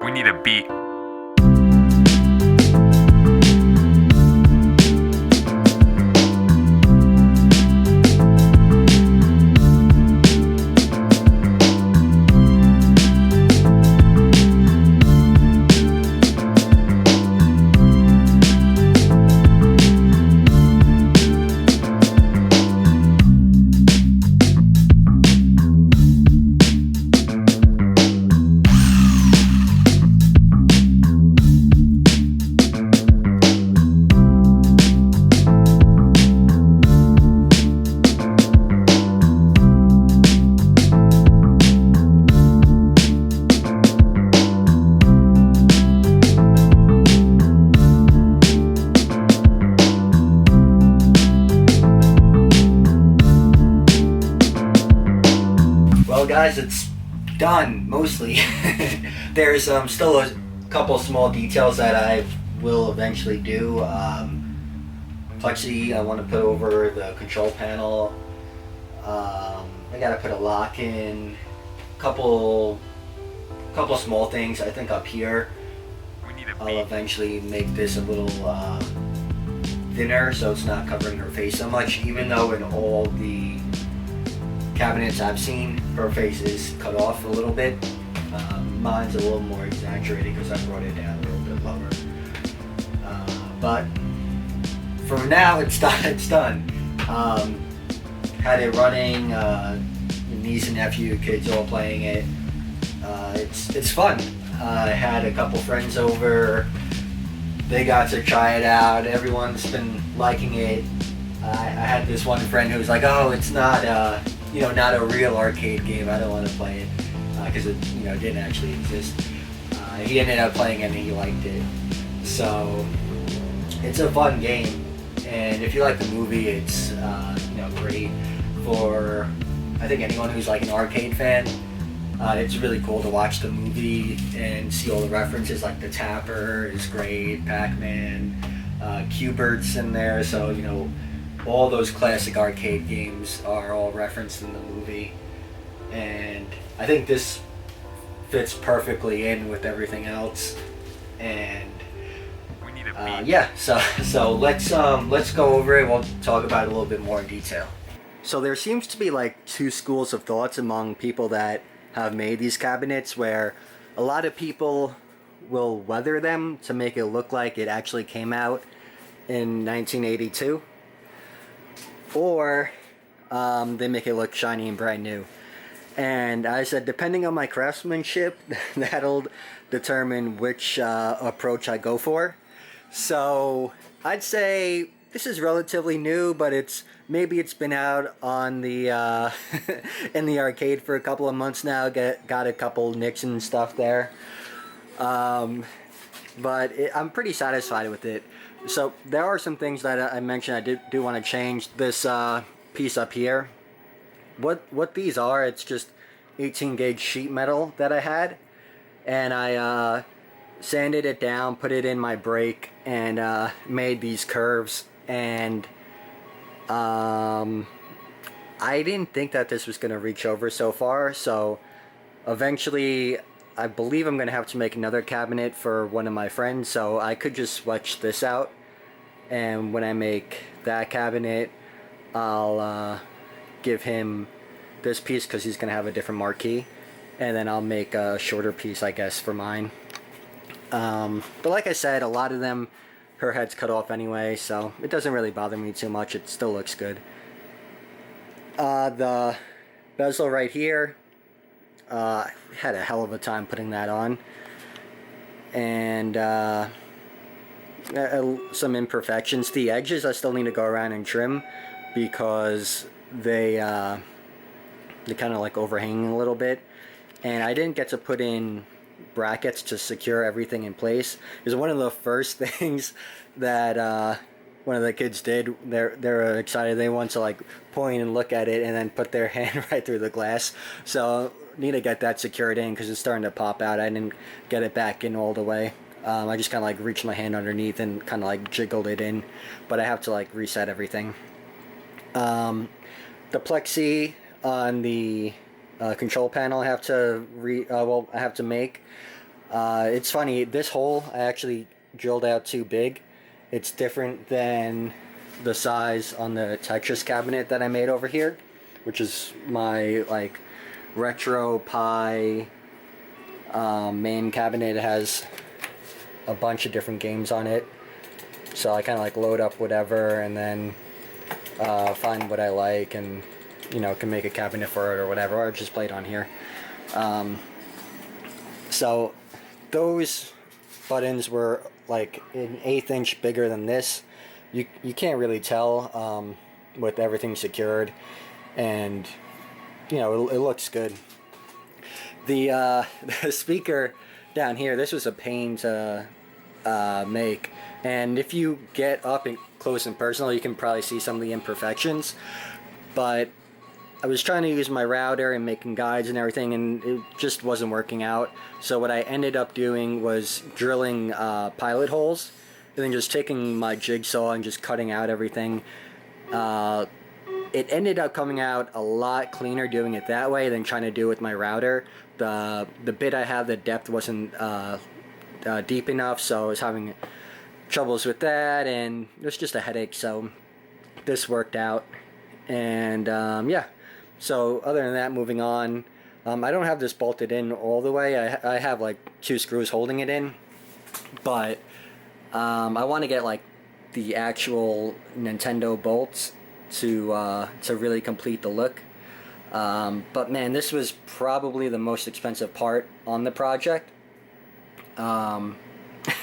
We need a beat. Well, guys, it's done mostly. There's still a couple small details that I will eventually do. Plexi, I want to put over the control panel. I gotta put a lock in. Couple small things. I think up here, We need a I'll beat. eventually make this a little thinner so it's not covering her face so much. Even though in all the cabinets I've seen, her face is cut off a little bit. Mine's a little more exaggerated because I brought it down a little bit lower. But for now, it's done. It's done. Had it running. Niece and nephew, kids all playing it. It's fun. I had a couple friends over. They got to try it out. Everyone's been liking it. I had this one friend who was like, "Oh, it's not not a real arcade game. I don't want to play it because it didn't actually exist." He ended up playing it and he liked it. So it's a fun game, and if you like the movie, it's great for I think anyone who's like an arcade fan. It's really cool to watch the movie and see all the references, like the Tapper is great, Pac-Man, Q*bert's in there, so all those classic arcade games are all referenced in the movie, and I think this fits perfectly in with everything else. And We need a beat. yeah, so let's go over it. We'll talk about it a little bit more in detail. So there seems to be like two schools of thoughts among people that have made these cabinets, where a lot of people will weather them to make it look like it actually came out in 1982, or they make it look shiny and brand new. And I said, depending on my craftsmanship, that'll determine which approach I go for. So I'd say this is relatively new, but maybe it's been out on the in the arcade for a couple of months now. Got a couple nicks and stuff there, but I'm pretty satisfied with it. So there are some things that I mentioned I do want to change. This piece up here, what these are, it's just 18 gauge sheet metal that I had, and I sanded it down, put it in my brake, and made these curves. And I didn't think that this was going to reach over so far, so eventually I believe I'm going to have to make another cabinet for one of my friends, so I could just switch this out, and when I make that cabinet, I'll give him this piece because he's going to have a different marquee, and then I'll make a shorter piece, I guess, for mine. But like I said, a lot of them, her head's cut off anyway, so it doesn't really bother me too much. It still looks good. The bezel right here, had a hell of a time putting that on. And some imperfections. The edges I still need to go around and trim because they kind of like overhanging a little bit. And I didn't get to put in brackets to secure everything in place. It was one of the first things that one of the kids did. They're excited. They want to like point and look at it and then put their hand right through the glass. So need to get that secured in because it's starting to pop out. I didn't get it back in all the way. I just kind of like reached my hand underneath and kind of like jiggled it in, but I have to like reset everything. The plexi on the control panel I have to make. It's funny, this hole I actually drilled out too big. It's different than the size on the Tetris cabinet that I made over here, which is my like retro Pi main cabinet. It has a bunch of different games on it, so I kind of like load up whatever and then find what I like, and can make a cabinet for it or whatever, or just play it on here. So those buttons were like an 1/8 inch bigger than this. You can't really tell with everything secured, and it looks good. The the speaker down here, this was a pain to make, and if you get up and close and personal, you can probably see some of the imperfections. But I was trying to use my router and making guides and everything, and it just wasn't working out. So what I ended up doing was drilling pilot holes, and then just taking my jigsaw and just cutting out everything. It ended up coming out a lot cleaner doing it that way than trying to do it with my router. The bit I have, the depth wasn't deep enough, so I was having troubles with that, and it was just a headache. So this worked out, and yeah. So other than that, moving on, I don't have this bolted in all the way. I have like 2 screws holding it in, but I want to get like the actual Nintendo bolts to really complete the look. But man, this was probably the most expensive part on the project.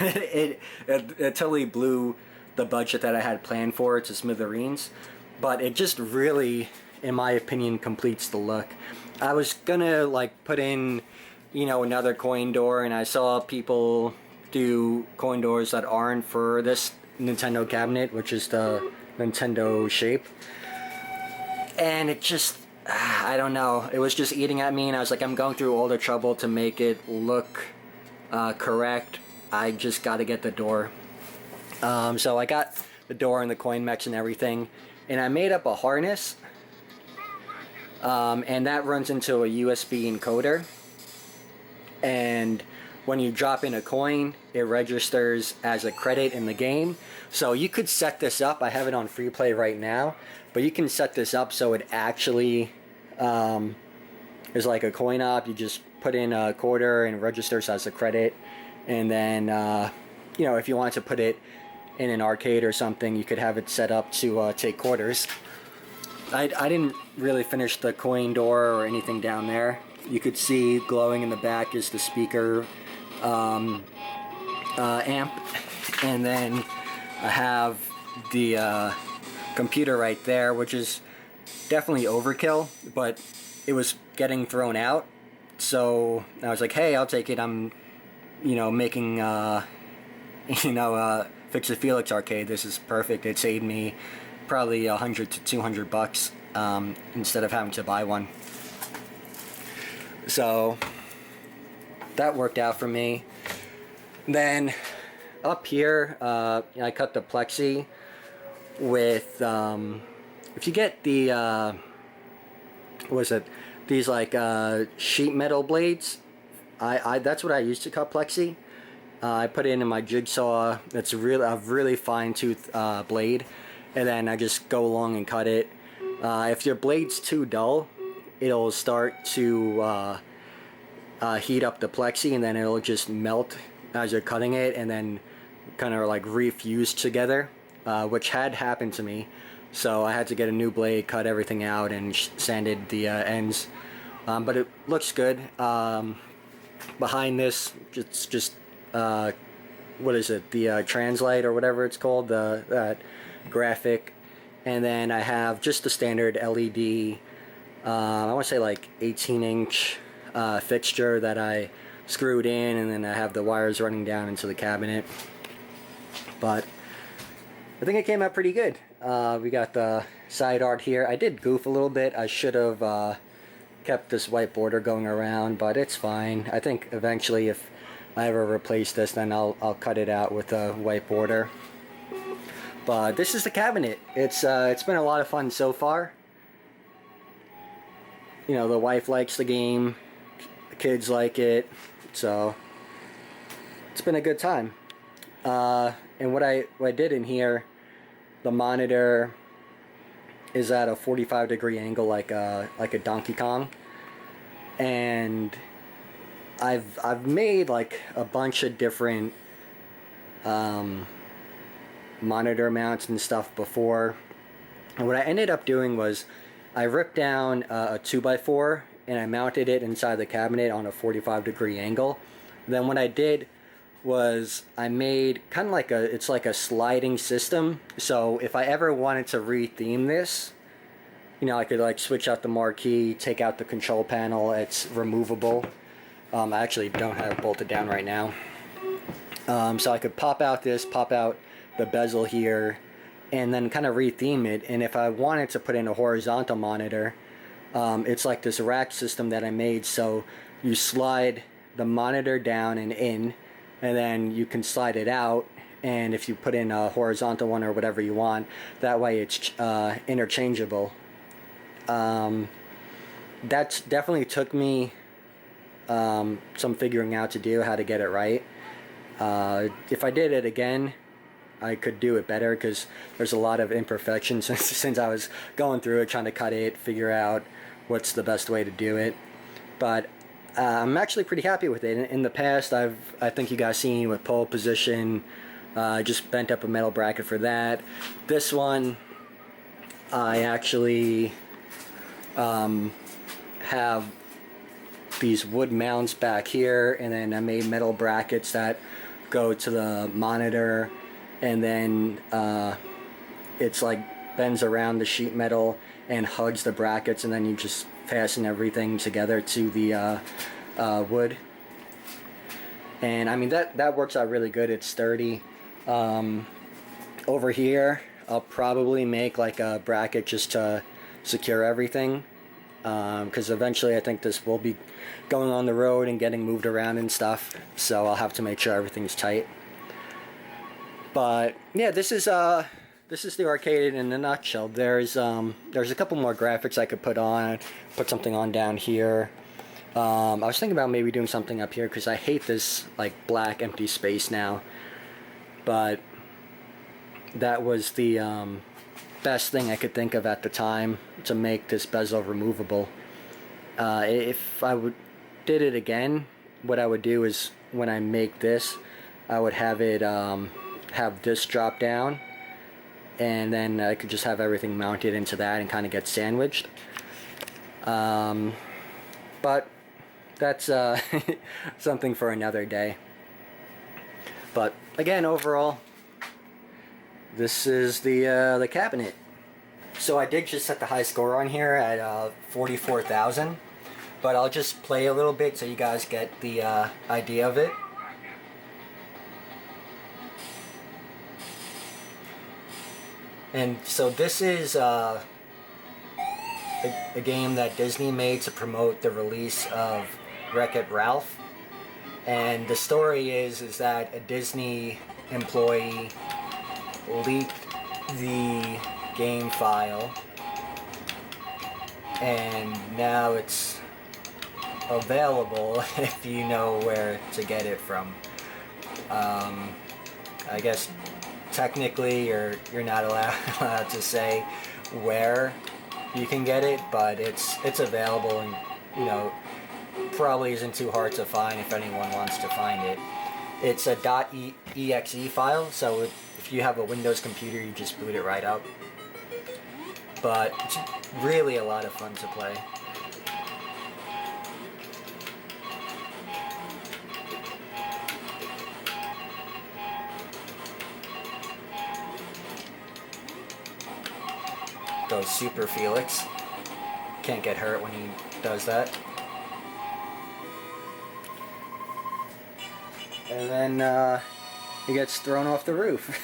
It totally blew the budget that I had planned for it to smithereens, but it just really, in my opinion, completes the look. I was gonna like put in, another coin door, and I saw people do coin doors that aren't for this Nintendo cabinet, which is the Nintendo shape, and it just, I don't know, it was just eating at me, and I was like, I'm going through all the trouble to make it look correct. I just got to get the door. So I got the door and the coin mechs and everything, and I made up a harness, and that runs into a USB encoder, and when you drop in a coin, it registers as a credit in the game. So you could set this up, I have it on free play right now, but you can set this up so it actually is like a coin op. You just put in a quarter and it registers as a credit, and then if you want to put it in an arcade or something, you could have it set up to take quarters. I didn't really finish the coin door or anything down there. You could see glowing in the back is the speaker amp, and then I have the computer right there, which is definitely overkill, but it was getting thrown out, so I was like, hey, I'll take it. I'm making Fix-It Felix arcade. This is perfect. It saved me probably $100 to $200 instead of having to buy one. So that worked out for me. Then up here, I cut the plexi with if you get the these like sheet metal blades. I that's what I used to cut plexi. I put it in my jigsaw. That's a really fine tooth blade, and then I just go along and cut it. If your blade's too dull, it'll start to heat up the plexi, and then it'll just melt as you're cutting it, and then kind of like refuse together, which had happened to me. So I had to get a new blade, cut everything out, and sanded the ends. But it looks good. Behind this, it's just what is it? The translate or whatever it's called, that graphic, and then I have just the standard LED. I want to say like 18-inch fixture that I screwed in, and then I have the wires running down into the cabinet. But I think it came out pretty good. We got the side art here. I did goof a little bit. I should have kept this white border going around, but it's fine. I think eventually, if I ever replace this, then I'll cut it out with a white border. But this is the cabinet. It's been a lot of fun so far. The wife likes the game, the kids like it, so it's been a good time. And what I did in here, the monitor is at a 45-degree angle, like a Donkey Kong, and I've made like a bunch of different monitor mounts and stuff before. And what I ended up doing was I ripped down a 2x4 and I mounted it inside the cabinet on a 45-degree angle. Then what I did was I made kind of like it's like a sliding system. So if I ever wanted to retheme this, you know, I could like switch out the marquee, take out the control panel. It's removable. I actually don't have it bolted down right now. So I could pop out the bezel here and then kind of retheme it. And if I wanted to put in a horizontal monitor, it's like this rack system that I made. So you slide the monitor down and in, and then you can slide it out, and if you put in a horizontal one or whatever you want, that way it's interchangeable. That's definitely took me some figuring out to do how to get it right. If I did it again, I could do it better because there's a lot of imperfections since I was going through it, trying to cut it, figure out what's the best way to do it. But I'm actually pretty happy with it. In the past, I think you guys seen with pole position, I just bent up a metal bracket for that. This one, I actually have these wood mounts back here, and then I made metal brackets that go to the monitor, and then it's like bends around the sheet metal and hugs the brackets, and then you just fasten everything together to the wood. And I mean that works out really good. It's sturdy. Over here I'll probably make like a bracket just to secure everything, because eventually I think this will be going on the road and getting moved around and stuff, so I'll have to make sure everything's tight. But yeah, this is the arcade in a nutshell. There's a couple more graphics I could put something on down here. I was thinking about maybe doing something up here because I hate this like black empty space now. But that was the best thing I could think of at the time to make this bezel removable. If I did it again, what I would do is when I make this, I would have it have this drop down, and then I could just have everything mounted into that and kind of get sandwiched. But that's something for another day. But again, overall, this is the cabinet. So I did just set the high score on here at 44,000, but I'll just play a little bit so you guys get the idea of it. And so this is a game that Disney made to promote the release of Wreck-It Ralph. And the story is that a Disney employee leaked the game file, and now it's available if you know where to get it from. I guess technically you're not allowed to say where you can get it, but it's available, and you know, probably isn't too hard to find if anyone wants to find it. It's a .exe file, so if you have a Windows computer, you just boot it right up. But it's really a lot of fun to play. Goes Super Felix. Can't get hurt when he does that. And then he gets thrown off the roof.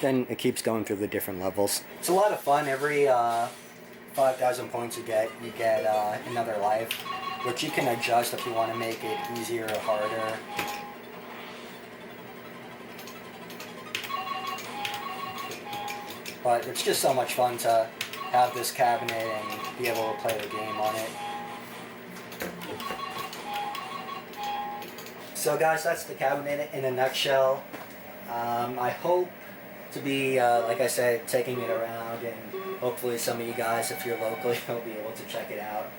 Then it keeps going through the different levels. It's a lot of fun. Every 5,000 points you get another life, which you can adjust if you want to make it easier or harder. But it's just so much fun to have this cabinet and be able to play the game on it. So guys, that's the cabinet in a nutshell. I hope to be, like I said, taking it around, and hopefully some of you guys, if you're local, you'll be able to check it out.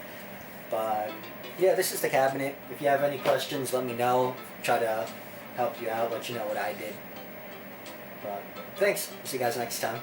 But yeah, this is the cabinet. If you have any questions, let me know. Try to help you out, let you know what I did. But thanks. See you guys next time.